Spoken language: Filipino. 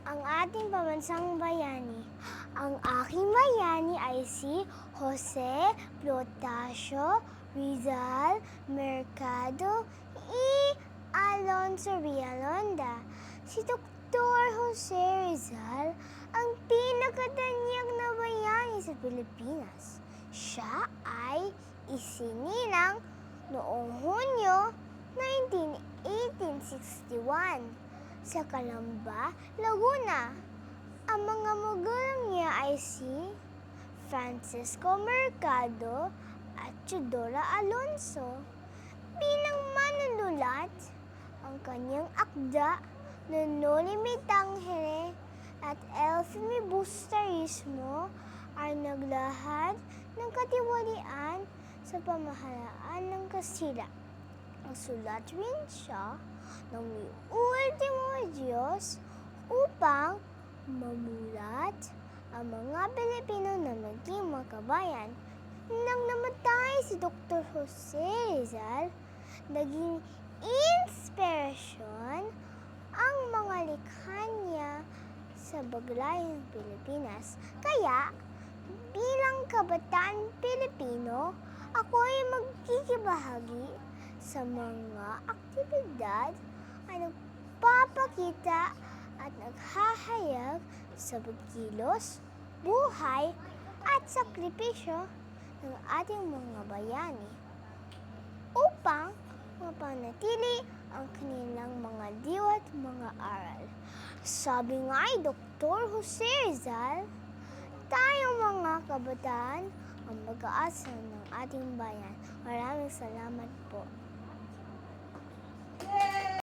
ang ating pambansang bayani. Ang aking bayani ay si Jose Plotasio Rizal Mercado y Alonso Villalonga. Si Dr. Jose Rizal ang pinakatanyag na bayani sa Pilipinas. Siya ay isinilang noong Hunyo 1861 sa Calamba, Laguna. Ang mga magulang niya ay si Francisco Mercado at Teodora Alonso. Bilang manunulat, ang kanyang akda Noli Me Tangere at El Filibusterismo ay naglahad ng katiwalian sa pamahalaan ng Kastila. Ang sulat rin siya ng may ultimo Diyos upang mamulat ang mga Pilipino na maging makabayan. Nang namatay si Dr. Jose Rizal, naging inspirasyon ang mga likha niya sa baglayang Pilipinas. Kaya, bilang kabataan Pilipino, ako ay magkikibahagi sa mga aktibidad ay nagpapakita at naghahayag sa pagkilos, buhay at sakripisyo ng ating mga bayani upang mapanatili ang kanilang mga diwa at mga aral. Sabi nga ni Dr. Jose Rizal, tayong mga kabataan ang mag-aasa ng ating bayan. Maraming salamat po.